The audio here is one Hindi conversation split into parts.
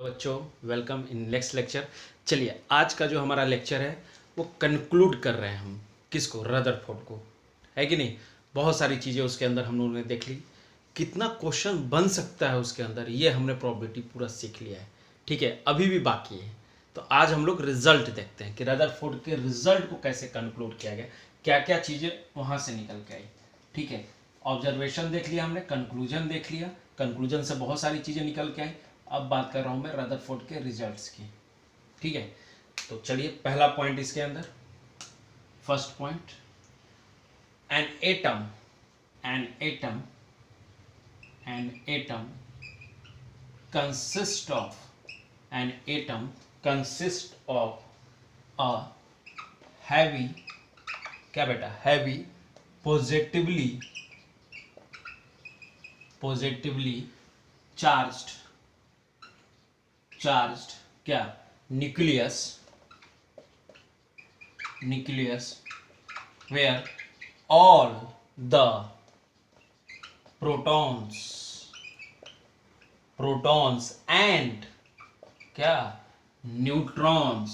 बच्चों, वेलकम इन नेक्स्ट लेक्चर। चलिए, आज का जो हमारा लेक्चर है वो कंक्लूड कर रहे हैं हम किसको, रदरफोर्ड को, है कि नहीं। बहुत सारी चीज़ें उसके अंदर हम लोगों ने देख ली, कितना क्वेश्चन बन सकता है उसके अंदर, ये हमने प्रोबेबिलिटी पूरा सीख लिया है। ठीक है, अभी भी बाकी है। तो आज हम लोग रिजल्ट देखते हैं कि रदरफोर्ड के रिजल्ट को कैसे कंक्लूड किया गया, क्या क्या चीज़ें वहाँ से निकल के आई। ठीक है, ऑब्जर्वेशन देख लिया हमने, कंक्लूजन देख लिया, कंक्लूजन से बहुत सारी चीज़ें निकल के आई। अब बात कर रहा हूँ मैं रदरफोर्ड के रिजल्ट्स की। ठीक है, तो चलिए पहला पॉइंट इसके अंदर, first point, an atom an atom an atom consist of an atom consist of a heavy, क्या बेटा, हैवी पॉजिटिवली चार्ज्ड क्या, nucleus where all the protons and क्या, न्यूट्रॉन्स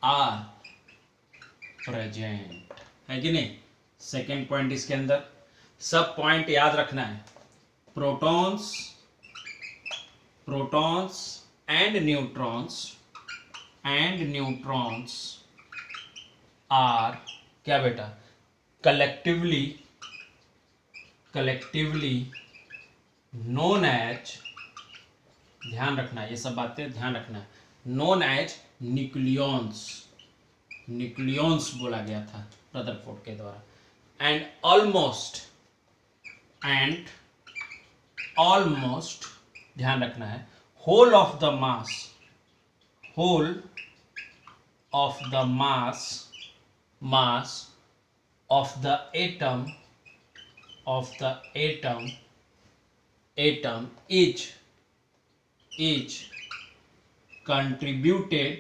आर प्रेजेंट, है कि नहीं। सेकेंड पॉइंट इसके अंदर, सब पॉइंट याद रखना है। प्रोटॉन्स एंड न्यूट्रॉन्स आर क्या बेटा, कलेक्टिवली नोन एज, ध्यान रखना है, ये सब बातें ध्यान रखना है, नोन एज न्यूक्लियॉन्स बोला गया था रदरफोर्ड के द्वारा। एंड ऑलमोस्ट ध्यान रखना है, whole of the mass of the atom is contributed,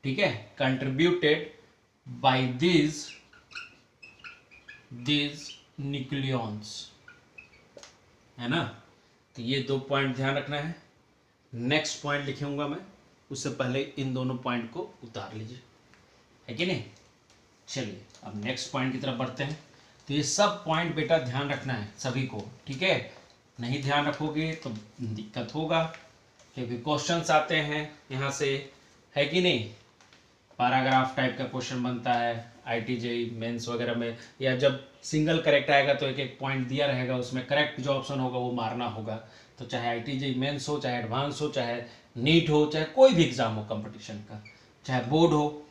ठीक है, contributed by these न्यूक्लियॉन्स, है ना। तो ये दो पॉइंट ध्यान रखना है। नेक्स्ट पॉइंट लिखूंगा मैं, उससे पहले इन दोनों पॉइंट को उतार लीजिए, है कि नहीं। चलिए अब नेक्स्ट पॉइंट की तरफ बढ़ते हैं। तो ये सब पॉइंट बेटा ध्यान रखना है सभी को, ठीक है। नहीं ध्यान रखोगे तो दिक्कत होगा, क्योंकि क्वेश्चंस आते हैं यहाँ से, है कि नहीं। पैराग्राफ टाइप का क्वेश्चन बनता है IIT मेंस वगैरह में, या जब सिंगल करेक्ट आएगा तो एक एक पॉइंट दिया रहेगा, उसमें करेक्ट जो ऑप्शन होगा वो मारना होगा। तो चाहे IIT मेंस हो, चाहे एडवांस हो, चाहे नीट हो, चाहे कोई भी एग्जाम हो कंपटीशन का, चाहे बोर्ड हो,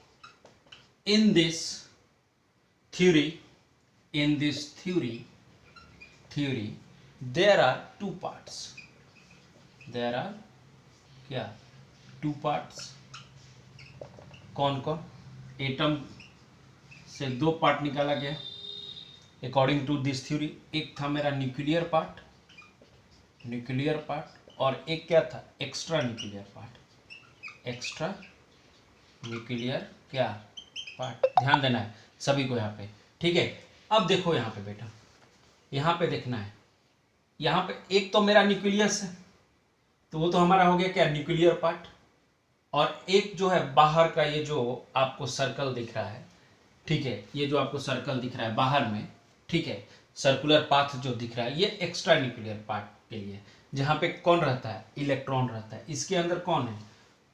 in this theory there are two parts, क्या, two parts। कौन कौन, एटम से दो पार्ट निकाला गया अकॉर्डिंग टू दिस थ्योरी। एक था मेरा न्यूक्लियर पार्ट और एक क्या था, एक्स्ट्रा न्यूक्लियर क्या पार्ट। ध्यान देना है सभी को यहाँ पे, ठीक है। अब देखो यहाँ पे बेटा, यहाँ पे देखना है, यहाँ पे एक तो मेरा न्यूक्लियस है, तो वो तो हमारा हो गया क्या, न्यूक्लियर पार्ट। और एक जो है बाहर का, ये जो आपको सर्कल दिख रहा है, ठीक है, ये जो आपको सर्कल दिख रहा है बाहर में, ठीक है, सर्कुलर पाथ जो दिख रहा है, ये एक्स्ट्रा न्यूक्लियर पार्ट के लिए, जहाँ पे कौन रहता है, इलेक्ट्रॉन रहता है। इसके अंदर कौन है,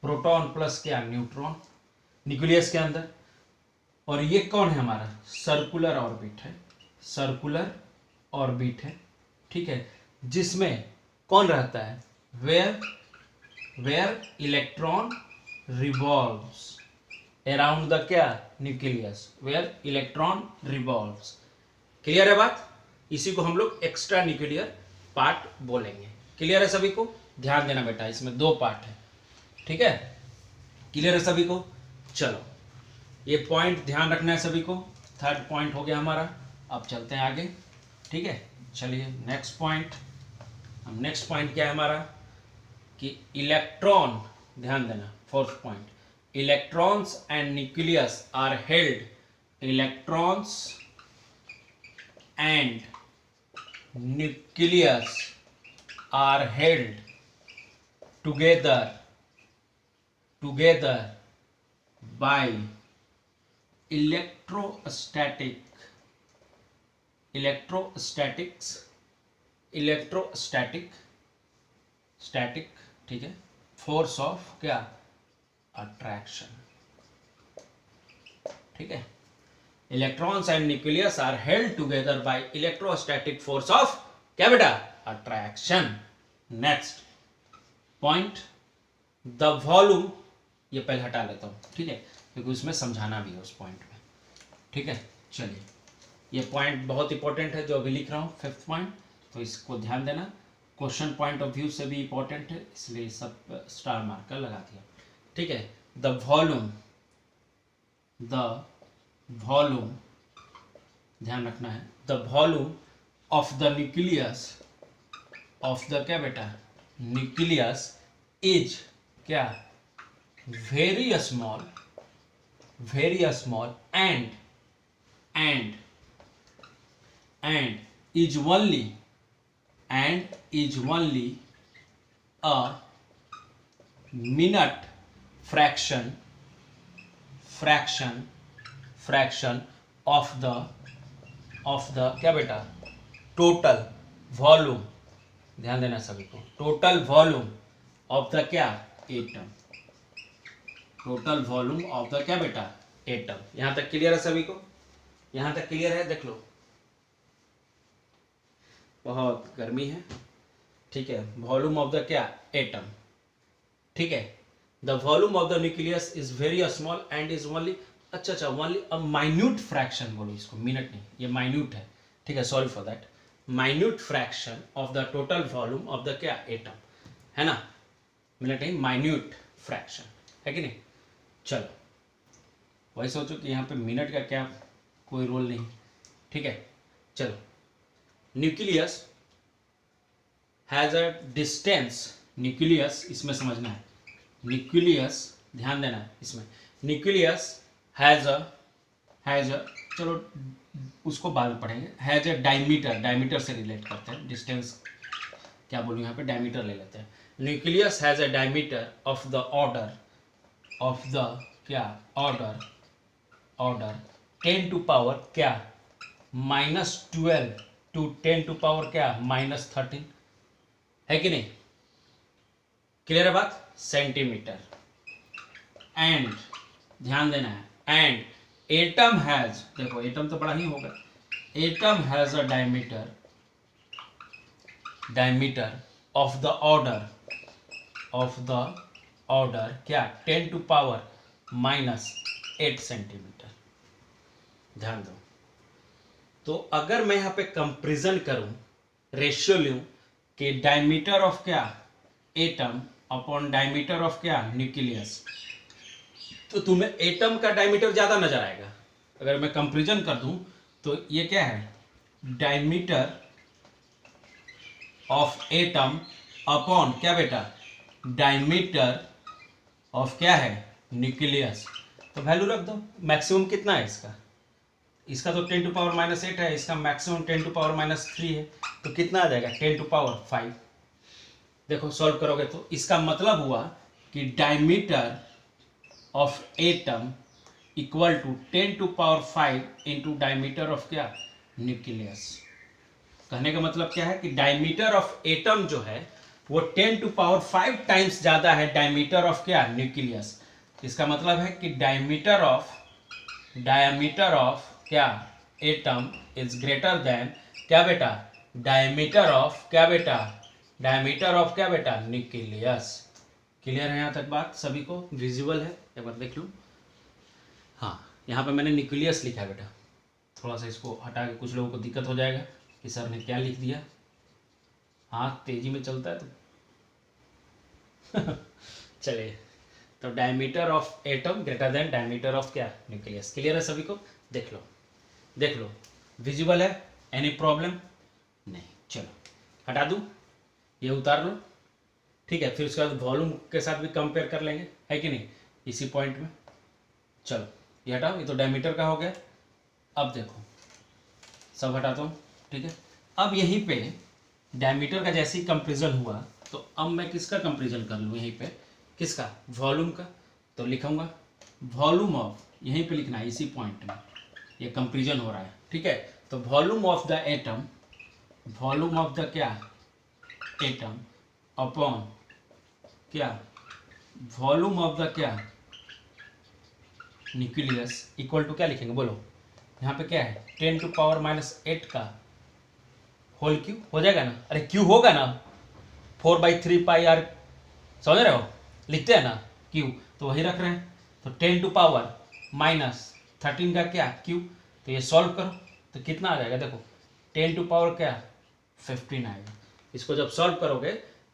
प्रोटॉन प्लस क्या, न्यूट्रॉन, न्यूक्लियस के अंदर। और ये कौन है हमारा, सर्कुलर ऑर्बिट है, ठीक है, जिसमें कौन रहता है, where electron revolves around the क्या, nucleus, where electron revolves. Clear है बात, इसी को हम लोग एक्स्ट्रा न्यूक्लियर पार्ट बोलेंगे। क्लियर है सभी को, ध्यान देना बेटा, इसमें दो पार्ट है, ठीक है। क्लियर है सभी को, चलो ये पॉइंट ध्यान रखना है सभी को। थर्ड पॉइंट हो गया हमारा, अब चलते हैं आगे, ठीक है। चलिए नेक्स्ट पॉइंट, हम नेक्स्ट पॉइंट क्या है हमारा, कि इलेक्ट्रॉन, ध्यान देना, fourth point, electrons and nucleus are held, electrons and nucleus are held together by electrostatic static, ठीक है, फोर्स ऑफ क्या, अट्रैक्शन, ठीक है। Electrons and nucleus are held together by electrostatic force of क्या बेटा, attraction. Next point, the volume, ये पहले हटा लेता हूं, ठीक है, क्योंकि उसमें समझाना भी है उस पॉइंट में, ठीक है। चलिए, ये पॉइंट बहुत इंपॉर्टेंट है जो अभी लिख रहा हूँ, 5th पॉइंट, तो इसको ध्यान देना, क्वेश्चन पॉइंट ऑफ व्यू से भी इंपॉर्टेंट है, इसलिए सब स्टार मार्कर लगा दिया, ठीक है। द वॉल्यूम, ध्यान रखना है, the volume of the nucleus of the क्या बेटा, न्यूक्लियस इज क्या, very small and is only a minute fraction of the क्या बेटा, टोटल वॉल्यूम, ध्यान देना सभी को, टोटल वॉल्यूम ऑफ द क्या, atom, total volume of the क्या बेटा, एटम। यहां तक क्लियर है सभी को, यहां तक क्लियर है, देख लो, बहुत गर्मी है, ठीक है। वॉल्यूम ऑफ द क्या, एटम, ठीक है। The volume of the nucleus is very small and is only, अच्छा ओनली अ माइन्यूट फ्रैक्शन, बोलो इसको, मिनट नहीं, ये माइन्यूट है, ठीक है, sorry for that, minute fraction of the total volume of the क्या, एटम, है ना, मिनट नहीं, माइन्यूट फ्रैक्शन, है कि नहीं। चलो, वही सोचो कि यहाँ पे मिनट का क्या कोई रोल नहीं, ठीक है। चलो, nucleus has a distance, nucleus इसमें समझना है, न्यूक्लियस ध्यान देना है इसमें, न्यूक्लियस हैज अ चलो उसको बाद में पढ़ेंगे, हैज अ डायमीटर से रिलेट करते हैं, डिस्टेंस क्या बोलूँ यहाँ पे, डायमीटर ले लेते हैं। Nucleus has a diameter of the order क्या, ऑर्डर 10 टू पावर क्या, -12 टू 10 टू पावर क्या, -13, है कि नहीं, क्लियर है बात, सेंटीमीटर। एंड ध्यान देना है, एंड एटम हैज, देखो एटम तो बड़ा ही होगा, atom has a diameter of the order क्या, 10 टू पावर -8 सेंटीमीटर, ध्यान दो। तो अगर मैं यहाँ पे कंपेरिजन करूं, रेशियो लूं कि डायमीटर ऑफ क्या, एटम अपॉन डायमीटर ऑफ क्या, न्यूक्लियस, तो तुम्हें एटम का डायमीटर ज्यादा नजर आएगा। अगर मैं कंपेरिजन कर दूं तो ये क्या है, डायमीटर ऑफ एटम अपॉन क्या बेटा, डायमीटर ऑफ क्या है, न्यूक्लियस, तो वैल्यू रख दो, मैक्सिमम कितना है इसका तो 10 टू पावर -8 है, इसका मैक्सिमम 10 टू पावर -3 है, तो कितना आ जाएगा, 10 टू पावर 5। देखो सॉल्व करोगे तो इसका मतलब हुआ कि diameter of atom equal to 10 to power 5 into diameter of क्या, न्यूक्लियस। कहने का मतलब क्या है कि डायमीटर ऑफ एटम जो है वो 10 टू पावर 5 टाइम्स ज्यादा है डायमीटर ऑफ क्या, न्यूक्लियस। इसका मतलब है कि डायमीटर ऑफ क्या, एटम इज ग्रेटर देन क्या बेटा, डायमीटर ऑफ क्या बेटा, न्यूक्लियस। क्लियर है यहाँ तक बात सभी को, विजिबल है, एक बार देख लूँ। हाँ, यहाँ पे मैंने न्यूक्लियस लिखा है बेटा, थोड़ा सा इसको हटा के, कुछ लोगों को दिक्कत हो जाएगा कि सर ने क्या लिख दिया, हाथ तेजी में चलता है तो चलिए, तो diameter of atom greater than diameter of क्या, न्यूक्लियस। क्लियर है सभी को, देख लो, विजिबल है, एनी प्रॉब्लम नहीं। चलो हटा दूं, ये उतार लो, ठीक है, फिर उसके बाद वॉल्यूम के साथ भी कंपेयर कर लेंगे, है कि नहीं, इसी पॉइंट में। चलो ये हटाओ, ये तो डायमीटर का हो गया। अब देखो सब हटाता हूँ, ठीक है। अब यहीं पे डायमीटर का जैसे ही कंपेरिजन हुआ तो अब मैं किसका कंपेरिजन कर लूँ यहीं पे, किसका, वॉल्यूम का। तो लिखूंगा वॉल्यूम ऑफ, यहीं पे लिखना है इसी पॉइंट में, ये कंपेरिजन हो रहा है, ठीक है। तो volume of the atom, volume of the क्या, एटम अपॉन क्या, वॉल्यूम ऑफ द क्या, न्यूक्लियस, इक्वल टू क्या लिखेंगे बोलो, यहाँ पे क्या है 10⁻⁻8 का होल क्यूब हो जाएगा ना, अरे क्यू होगा ना, 4/3πr, समझ रहे हो, लिखते हैं ना क्यू, तो वही रख रहे हैं। तो 10⁻⁻13 का क्या क्यूब, तो ये सॉल्व करो तो कितना आ जाएगा, देखो 10⁻15 आएगा। इसको जब सॉल्व करोगे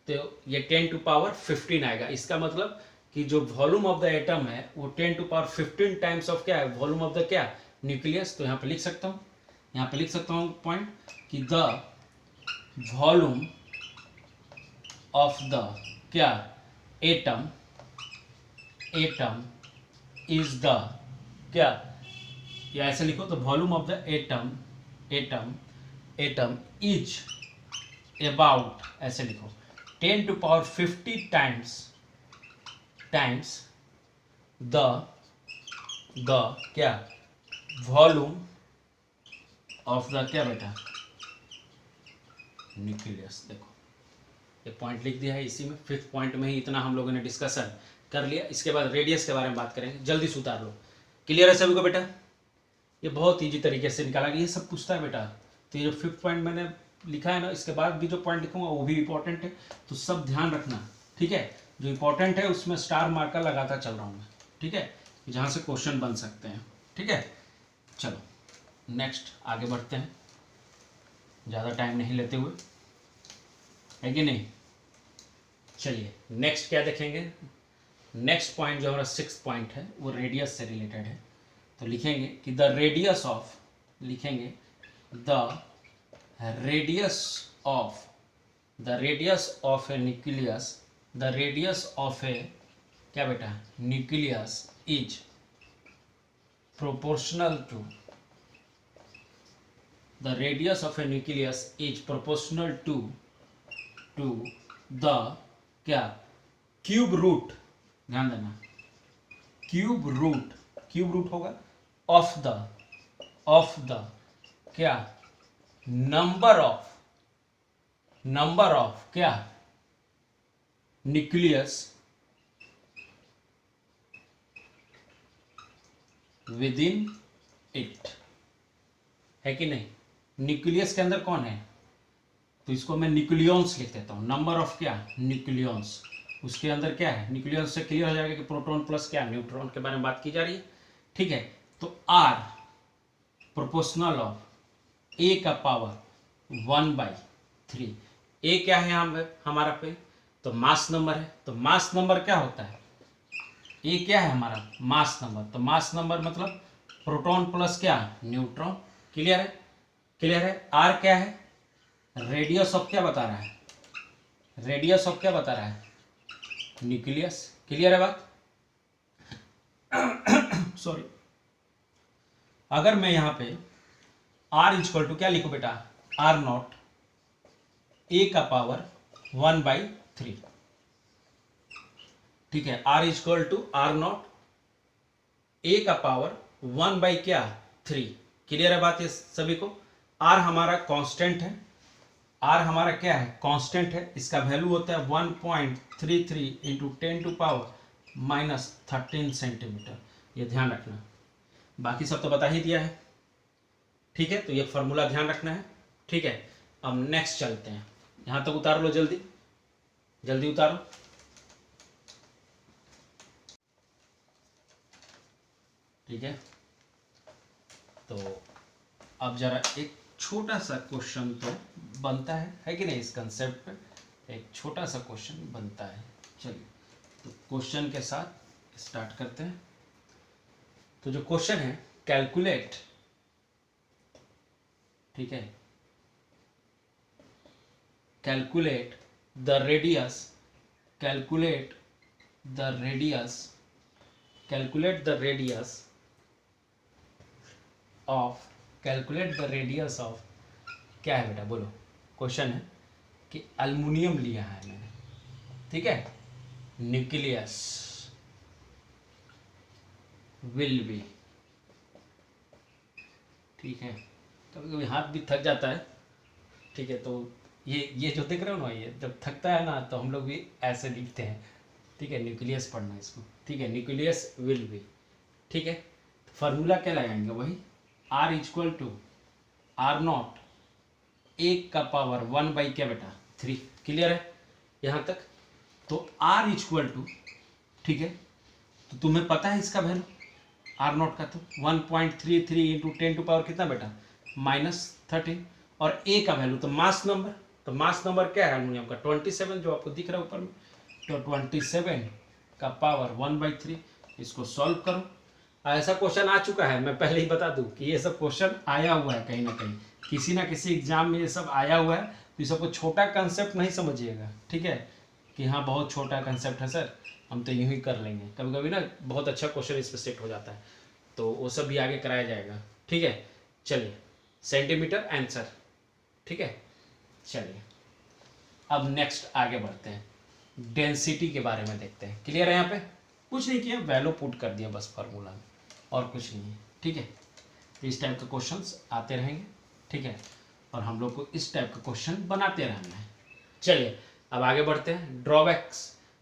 तो ये 10⁻15 आएगा। इसका मतलब कि जो वॉल्यूम ऑफ द एटम है वो 10⁻15 टाइम्स ऑफ क्या है, वॉल्यूम ऑफ द क्या, न्यूक्लियस। तो यहाँ पे लिख सकता हूँ, यहाँ पे लिख सकता हूँ पॉइंट कि द वॉल्यूम ऑफ द क्या, एटम, एटम इज द क्या, या ऐसे लिखो तो volume of the atom, atom, atom is about, ऐसे लिखो 10⁻50 टाइम्स द क्या, वॉल्यूम ऑफ द क्या बेटा, न्यूक्लियस। देखो ये पॉइंट लिख दिया है इसी में, 5th पॉइंट में ही इतना हम लोगों ने डिस्कशन कर लिया। इसके बाद रेडियस के बारे में बात करेंगे, जल्दी से उतार लो। क्लियर है सभी को बेटा, ये बहुत ईजी तरीके से निकाला गया, ये सब पूछता है बेटा। तो ये जो 5th पॉइंट मैंने लिखा है ना, इसके बाद भी जो पॉइंट लिखूंगा वो भी इंपॉर्टेंट है, तो सब ध्यान रखना, ठीक है। जो इंपॉर्टेंट है उसमें स्टार मार्कर लगाता चल रहा हूँ मैं, ठीक है, जहाँ से क्वेश्चन बन सकते हैं, ठीक है। चलो नेक्स्ट आगे बढ़ते हैं, ज़्यादा टाइम नहीं लेते हुए, है कि नहीं। चलिए नेक्स्ट क्या देखेंगे, नेक्स्ट पॉइंट जो हमारा 6th पॉइंट है वो रेडियस से रिलेटेड है। तो लिखेंगे कि द रेडियस ऑफ, लिखेंगे the radius of, the radius of a nucleus, the radius of a क्या बेटा, nucleus is proportional to, the radius of a nucleus is proportional to the क्या, क्यूब रूट, ध्यान देना, क्यूब रूट होगा ऑफ द क्या, नंबर ऑफ क्या, न्यूक्लियस विद इन इट, है कि नहीं। न्यूक्लियस के अंदर कौन है, तो इसको मैं न्यूक्लियॉन्स लिख देता हूँ, नंबर ऑफ क्या, न्यूक्लियॉन्स, उसके अंदर क्या है, न्यूक्लियॉन्स से क्लियर हो जाएगा कि प्रोटॉन प्लस क्या, न्यूट्रॉन के बारे में बात की जा रही है, ठीक है। तो आर प्रोपोर्शनल ऑफ ए का पावर 1/3, ए क्या है हमारा पे, तो मास नंबर है। तो मास नंबर क्या होता है, ए क्या है हमारा, मास नंबर, तो मास नंबर मतलब प्रोटॉन प्लस क्या, न्यूट्रॉन। क्लियर है, क्लियर है। आर क्या है, रेडियस ऑफ क्या बता रहा है, रेडियस ऑफ क्या बता रहा है, न्यूक्लियस। क्लियर है बात, सॉरी। अगर मैं यहाँ पे R इक्वल टू क्या लिखूं बेटा, R0 A का पावर 1/3, ठीक है। R equal to R0 A का पावर 1/3। क्लियर है बात ये सभी को। R हमारा कांस्टेंट है, R हमारा क्या है, कांस्टेंट है, इसका वैल्यू होता है 1.33 इंटू 10⁻⁻13 सेंटीमीटर, ये ध्यान रखना। बाकी सब तो बता ही दिया है, ठीक है। तो ये फॉर्मूला ध्यान रखना है, ठीक है। अब नेक्स्ट चलते हैं, यहां तक उतार लो, जल्दी जल्दी उतारो। ठीक है, तो अब जरा एक छोटा सा क्वेश्चन तो बनता है कि नहीं, इस कंसेप्ट पे एक छोटा सा क्वेश्चन बनता है। चलिए तो क्वेश्चन के साथ स्टार्ट करते हैं। तो जो क्वेश्चन है, कैलकुलेट, ठीक है, calculate the radius, calculate the radius, calculate the radius of, calculate the radius of, क्या है बेटा बोलो, क्वेश्चन है कि एल्युमिनियम लिया है मैंने, ठीक है, न्यूक्लियस विल बी, ठीक है, कभी कभी हाथ भी थक जाता है, ठीक है, तो ये जो देख रहे हो ना, ये जब थकता है ना तो हम लोग भी ऐसे लिखते हैं, ठीक है, न्यूक्लियस पढ़ना इसको, ठीक है, न्यूक्लियस विल बी, ठीक है, तो फार्मूला क्या लगाएंगे, वही R equal to R naught 1 का पावर 1 बाई क्या बेटा 3, क्लियर है यहाँ तक। तो आर इक्वल टू, ठीक है, तो तुम्हें पता है इसका वैल्यू आर नॉट का, तो 1.33 इंटू 10 टू पावर कितना बेटा -13, और ए का वैल्यू तो मास नंबर, तो मास नंबर क्या है एल्युमिनियम का 27 जो आपको दिख रहा है ऊपर में, तो 27 का पावर 1/3, इसको सॉल्व करो। ऐसा क्वेश्चन आ चुका है, मैं पहले ही बता दूं कि ये सब क्वेश्चन आया हुआ है कहीं ना किसी एग्जाम में ये सब आया हुआ है, तो ये सबको छोटा कंसेप्ट नहीं समझिएगा, ठीक है, कि हाँ बहुत छोटा कंसेप्ट है सर, हम तो यूं ही कर लेंगे, कभी कभी ना बहुत अच्छा क्वेश्चन इस पर सेट हो जाता है, तो वो सब भी आगे कराया जाएगा, ठीक है। चलिए सेंटीमीटर आंसर, ठीक है, चलिए अब नेक्स्ट आगे बढ़ते हैं, डेंसिटी के बारे में देखते हैं, क्लियर है, यहाँ पे कुछ नहीं किया, वैल्यू पुट कर दिया बस फार्मूला में, और कुछ नहीं है, ठीक है, तो इस टाइप के क्वेश्चंस आते रहेंगे, ठीक है, और हम लोग को इस टाइप का क्वेश्चन बनाते रहना है। चलिए अब आगे बढ़ते हैं, ड्रॉबैक्स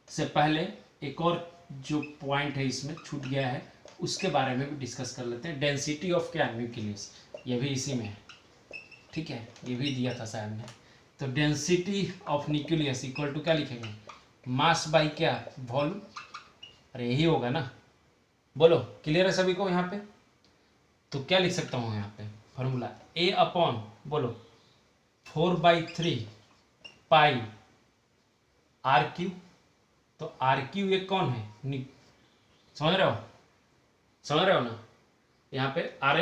से पहले एक और जो पॉइंट है इसमें छूट गया है, उसके बारे में भी डिस्कस कर लेते हैं। डेंसिटी ऑफ क्या न्यूक्लियस, ये भी इसी में है, ठीक है, ये भी दिया था शायद ने, तो density of nucleus equal to क्या लिखेंगे, मास बाई क्या वॉल्यूम, अरे यही होगा ना, बोलो क्लियर है सभी को यहाँ पे। तो क्या लिख सकता हूँ यहाँ पे फॉर्मूला, ए अपॉन बोलो 4/3 पाई आर क्यू, तो आर क्यू ये कौन है, समझ रहे हो ना, यहाँ पे आर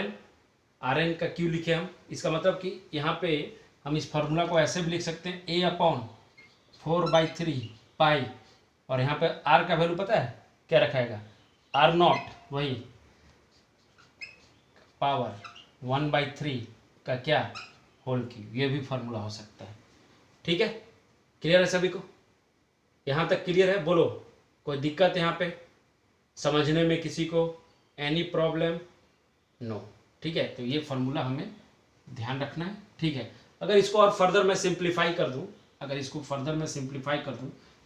एन का क्यू लिखे हम, इसका मतलब कि यहाँ पे हम इस फार्मूला को ऐसे भी लिख सकते हैं, ए अपॉन 4/3 पाई, और यहाँ पे आर का वैल्यू पता है क्या रखाएगा, आर नॉट वही पावर 1/3 का क्या होल क्यू, ये भी फार्मूला हो सकता है, ठीक है, क्लियर है सभी को, यहाँ तक क्लियर है, बोलो कोई दिक्कत यहाँ पे समझने में किसी को, एनी प्रॉब्लम, नो, ठीक है, तो ये फार्मूला हमें ध्यान रखना है, ठीक है। अगर इसको और फर्दर मैं सिंप्लीफाई कर दूं,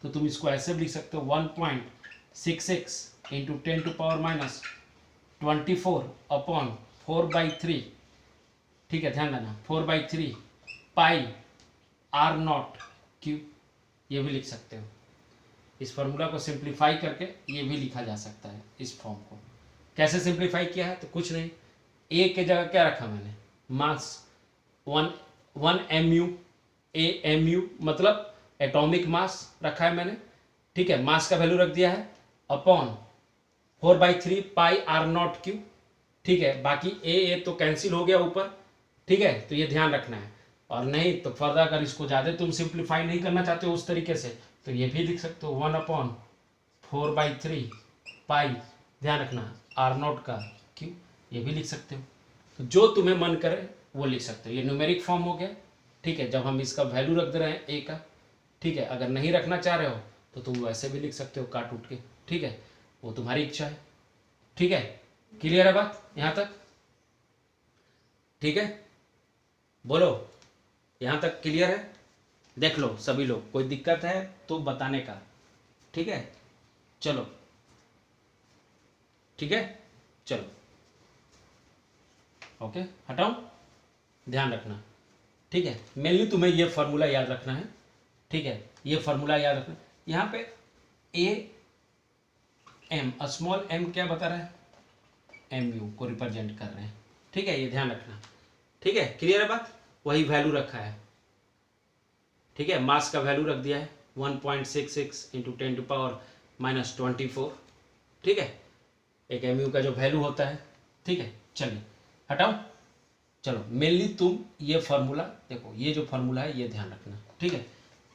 तो तुम इसको ऐसे भी लिख सकते हो 1.66 इंटू 10 टू पावर -24 अपॉन 4/3, ठीक है, ध्यान देना 4/3 पाई आर नॉट क्यू, ये भी लिख सकते हो। इस फार्मूला को सिंप्लीफाई करके ये भी लिखा जा सकता है, इस फॉर्म को कैसे सिंप्लीफाई किया है, तो कुछ नहीं, ए के जगह क्या रखा मैंने, मास 1 mu, ए mu मतलब एटॉमिक मास रखा है मैंने, ठीक है, मास का वैल्यू रख दिया है upon 4/3 pi R naught cube, ठीक है, बाकी ए तो कैंसिल हो गया ऊपर, ठीक है, तो ये ध्यान रखना है, और नहीं तो फर्दर अगर इसको ज़्यादा तुम सिंप्लीफाई नहीं करना चाहते हो उस तरीके से, तो ये भी लिख सकते हो 1/4/3 पाई, ध्यान रखना आर नॉट का क्यू, ये भी लिख सकते हो, तो जो तुम्हें मन करे वो लिख सकते हो, ये न्यूमेरिक फॉर्म हो गया, ठीक है, जब हम इसका वैल्यू रख दे रहे हैं ए का, ठीक है, अगर नहीं रखना चाह रहे हो तो तुम वैसे भी लिख सकते हो काट उठ के, ठीक है, वो तुम्हारी इच्छा है, ठीक है, क्लियर है बात यहाँ तक, ठीक है, बोलो यहाँ तक क्लियर है, देख लो सभी लोग, कोई दिक्कत है तो बताने का, ठीक है, चलो ठीक है, चलो ओके, हटाओ, ध्यान रखना, ठीक है, मेनली तुम्हें ये फार्मूला याद रखना है, ठीक है, ये फार्मूला याद रखना, यहाँ पे ए एम स्मॉल एम क्या बता रहा है, एम यू को रिप्रेजेंट कर रहे हैं, ठीक है, ये ध्यान रखना, ठीक है, क्लियर है बात, वही वैल्यू रखा है, ठीक है, मास का वैल्यू रख दिया है 1.66 इंटू 10 टू पावर -24, ठीक है, एक एम यू का जो वैल्यू होता है, ठीक है, चलिए हटाओ, चलो मेनली तुम ये फार्मूला देखो, ये जो फार्मूला है ये ध्यान रखना, ठीक है,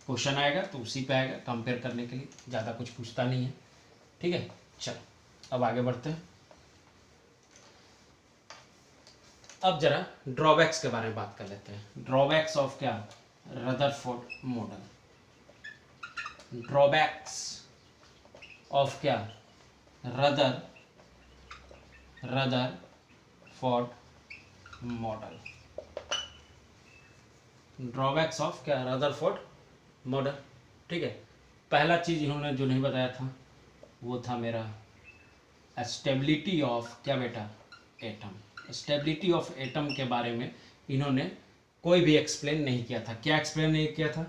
क्वेश्चन आएगा तो उसी पे आएगा, कंपेयर करने के लिए ज़्यादा कुछ पूछता नहीं है, ठीक है, चलो अब आगे बढ़ते हैं, अब जरा ड्रॉबैक्स के बारे में बात कर लेते हैं, ड्रॉबैक्स ऑफ क्या रदरफोर्ड मॉडल। ड्रॉबैक्स ऑफ क्या, रदरफोर्ड मॉडल। ड्रॉबैक्स ऑफ क्या, रदरफोर्ड मॉडल। ठीक है, पहला चीज इन्होंने जो नहीं बताया था वो था मेरा स्टेबिलिटी ऑफ क्या बेटा, एटम। स्टेबिलिटी ऑफ एटम के बारे में इन्होंने कोई भी एक्सप्लेन नहीं किया था। क्या एक्सप्लेन नहीं किया था,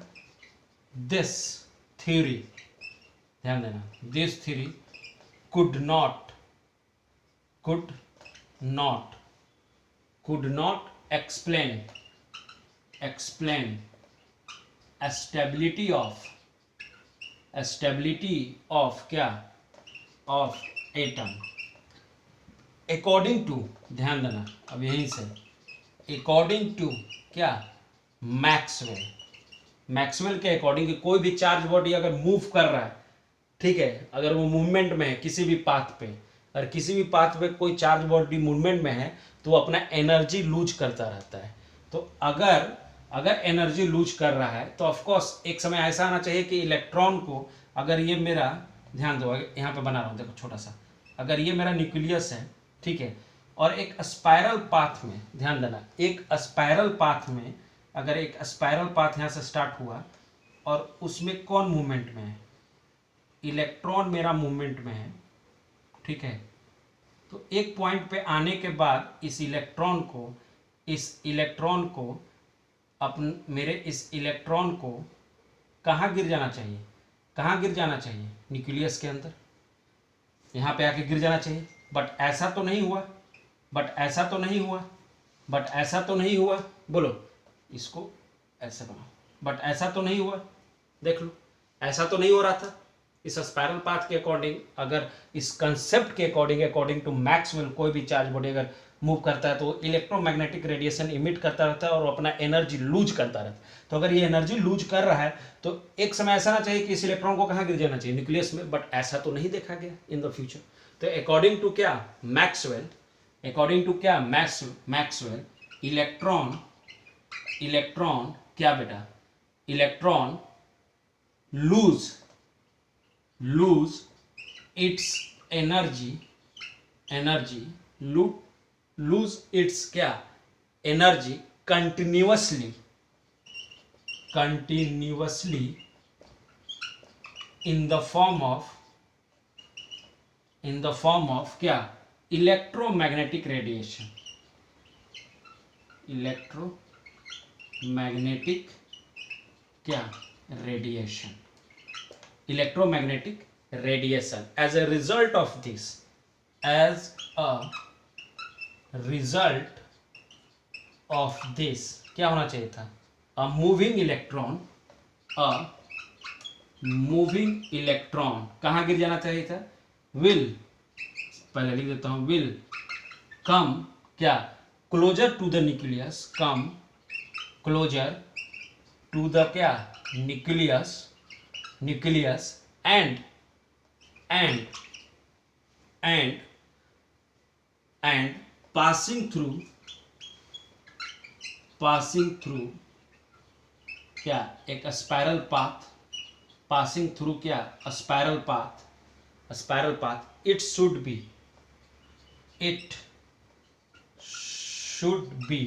दिस थ्योरी, ध्यान देना, this theory could not explain stability of क्या, of atom according to, ध्यान देना अब यहीं से, according to क्या, मैक्सवेल के अकॉर्डिंग कोई भी चार्ज बॉडी अगर मूव कर रहा है, ठीक है, अगर वो मूवमेंट में है किसी भी पाथ पे, और किसी भी पाथ पे कोई चार्ज बॉडी मूवमेंट में है तो वो अपना एनर्जी लूज करता रहता है। तो अगर एनर्जी लूज कर रहा है तो ऑफ कोर्स एक समय ऐसा आना चाहिए कि इलेक्ट्रॉन को, अगर ये मेरा, ध्यान दो यहाँ पे बना रहा हूँ देखो छोटा सा, अगर ये मेरा न्यूक्लियस है, ठीक है, और एक स्पाइरल पाथ में, ध्यान देना, एक स्पाइरल पाथ में, अगर एक स्पाइरल पाथ यहाँ से स्टार्ट हुआ और उसमें कौन मूवमेंट में है, इलेक्ट्रॉन मेरा मूवमेंट में है, ठीक है, तो एक पॉइंट पे आने के बाद इस इलेक्ट्रॉन को मेरे इस इलेक्ट्रॉन को कहाँ गिर जाना चाहिए, कहाँ गिर जाना चाहिए, न्यूक्लियस के अंदर, यहाँ पे आके गिर जाना चाहिए। बट ऐसा तो नहीं हुआ, बोलो इसको ऐसे बनाओ, बट ऐसा तो नहीं हुआ, देख लो ऐसा तो नहीं हो रहा था। इस स्पाइरल पाथ के अकॉर्डिंग, अगर इस कंसेप्ट के अकॉर्डिंग टू मैक्सवेल, कोई भी चार्ज बॉडी अगर मूव करता है तो इलेक्ट्रोमैग्नेटिक रेडिएशन इमिट करता रहता है और अपना एनर्जी लूज करता रहता है। तो अगर ये एनर्जी लूज कर रहा है तो एक समय ऐसा ना चाहिए कि इस इलेक्ट्रॉन को कहाँ गिर जाना चाहिए, न्यूक्लियस में, बट ऐसा तो नहीं देखा गया इन द फ्यूचर। तो अकॉर्डिंग टू क्या, मैक्सवेल, इलेक्ट्रॉन क्या बेटा, electron lose its lose its क्या, energy continuously in the form of क्या, electromagnetic radiation. as a result of this क्या होना चाहिए था, a moving electron कहाँ गिर जाना चाहिए था, will, पहले लिख देता हूँ, will come क्या, closer to the nucleus, come closer to the क्या, nucleus and passing through क्या, एक स्पाइरल पाथ, passing through क्या, spiral path, it should be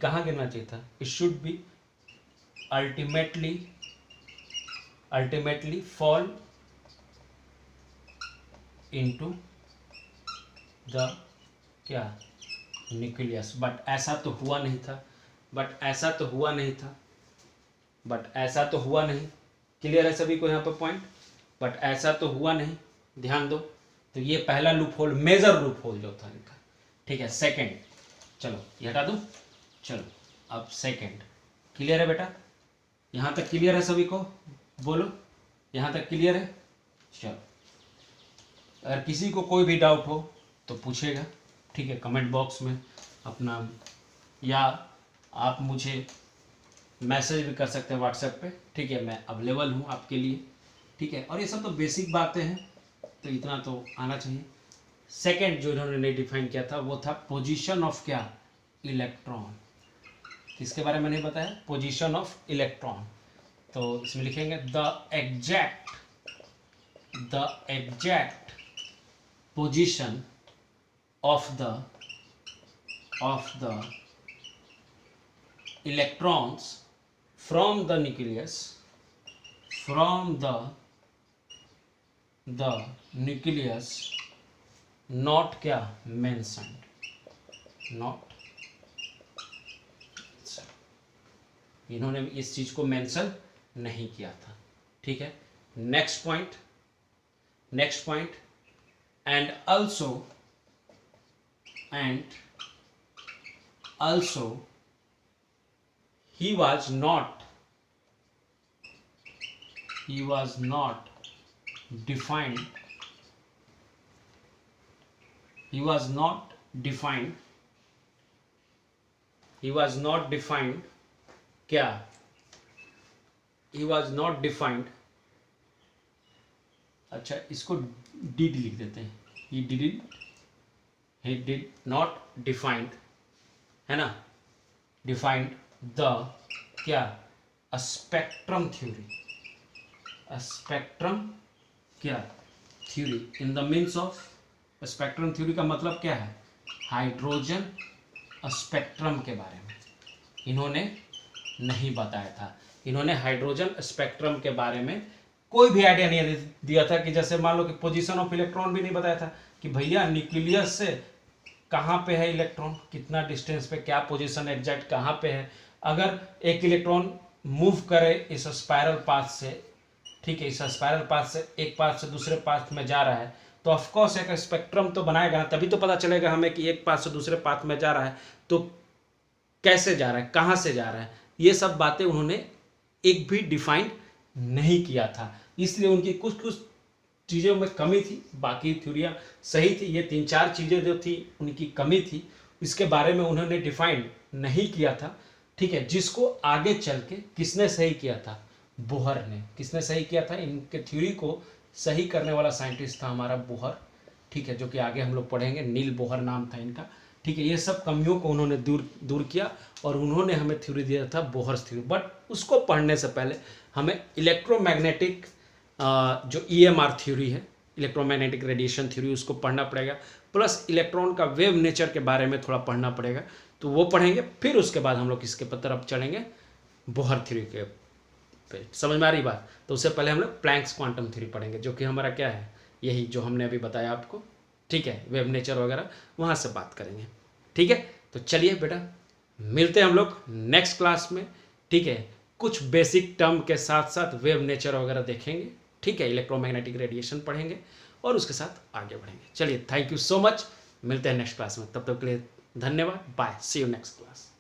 कहाँ गिरना चाहिए था, it should be ultimately fall into the क्या, न्यूक्लियस। बट ऐसा तो हुआ नहीं, क्लियर है सभी को यहाँ पर पॉइंट, बट ऐसा तो हुआ नहीं, ध्यान दो। तो ये पहला loophole, major loophole जो था इनका, ठीक है। सेकंड, चलो ये हटा दो, चलो अब सेकंड, क्लियर है बेटा, यहाँ तक क्लियर है सभी को, बोलो यहाँ तक क्लियर है। चलो अगर किसी को कोई भी डाउट हो तो पूछेगा, ठीक है, कमेंट बॉक्स में अपना, या आप मुझे मैसेज भी कर सकते हैं व्हाट्सएप पे, ठीक है, मैं अवेलेबल हूँ आपके लिए, ठीक है। और ये सब तो बेसिक बातें हैं, तो इतना तो आना चाहिए। सेकंड जो इन्होंने नहीं डिफाइन किया था वो था पोजीशन ऑफ क्या, इलेक्ट्रॉन, किसके बारे में नहीं बताया? Position of electron. तो इसमें लिखेंगे the exact position of the electrons from the nucleus not क्या mentioned, not इन्होंने इस चीज को मेंशन नहीं किया था। ठीक है, next point and also he was not defined क्या? he was not defined, अच्छा इसको did लिख देते हैं, he did not defined, है ना, defined the क्या? a spectrum theory in the means of spectrum theory का मतलब क्या है? हाइड्रोजन स्पेक्ट्रम के बारे में इन्होंने नहीं बताया था। इन्होंने हाइड्रोजन स्पेक्ट्रम के बारे में कोई भी आइडिया नहीं दिया था कि जैसे मान लो कि पोजीशन ऑफ इलेक्ट्रॉन भी नहीं बताया था कि भैया न्यूक्लियस से कहाँ पे है इलेक्ट्रॉन, कितना डिस्टेंस पे, क्या पोजीशन एग्जैक्ट कहाँ पे है। अगर एक इलेक्ट्रॉन मूव करे इस स्पाइरल पाथ से, ठीक है, इस स्पाइरल पाथ से एक पाथ से दूसरे पाथ में जा रहा है तो ऑफकोर्स एक स्पेक्ट्रम तो बनाएगा, तभी तो पता चलेगा हमें कि एक पाथ से दूसरे पाथ में जा रहा है तो कैसे जा रहा है, कहाँ से जा रहा है। ये सब बातें उन्होंने एक भी डिफाइन नहीं किया था, इसलिए उनकी कुछ चीज़ों में कमी थी, बाकी थ्योरियाँ सही थी। ये 3-4 चीज़ें जो थी उनकी कमी थी, इसके बारे में उन्होंने डिफाइन नहीं किया था। ठीक है, जिसको आगे चल के किसने सही किया था? बोहर ने। किसने सही किया था? इनके थ्योरी को सही करने वाला साइंटिस्ट था हमारा बोहर। ठीक है, जो कि आगे हम लोग पढ़ेंगे, नील बोहर नाम था इनका। ठीक है, ये सब कमियों को उन्होंने दूर किया और उन्होंने हमें थ्योरी दिया था बोहर्स थ्योरी। बट उसको पढ़ने से पहले हमें इलेक्ट्रोमैग्नेटिक जो EMR थ्योरी है, इलेक्ट्रोमैग्नेटिक रेडिएशन थ्योरी, उसको पढ़ना पड़ेगा, प्लस इलेक्ट्रॉन का वेव नेचर के बारे में थोड़ा पढ़ना पड़ेगा, तो वो पढ़ेंगे। फिर उसके बाद हम लोग इसके तरफ चढ़ेंगे बोहर थ्योरी के पे। समझ में आ रही बात? तो उससे पहले हम लोग प्लैंक्स क्वांटम थ्योरी पढ़ेंगे, जो कि हमारा क्या है, यही जो हमने अभी बताया आपको। ठीक है, वेव नेचर वगैरह वहाँ से बात करेंगे। ठीक है, तो चलिए बेटा, मिलते हैं हम लोग नेक्स्ट क्लास में। ठीक है, कुछ बेसिक टर्म के साथ साथ वेव नेचर वगैरह देखेंगे। ठीक है, इलेक्ट्रोमैग्नेटिक रेडिएशन पढ़ेंगे और उसके साथ आगे बढ़ेंगे। चलिए, थैंक यू सो मच, मिलते हैं नेक्स्ट क्लास में। तब तक के लिए धन्यवाद, bye, see you next class.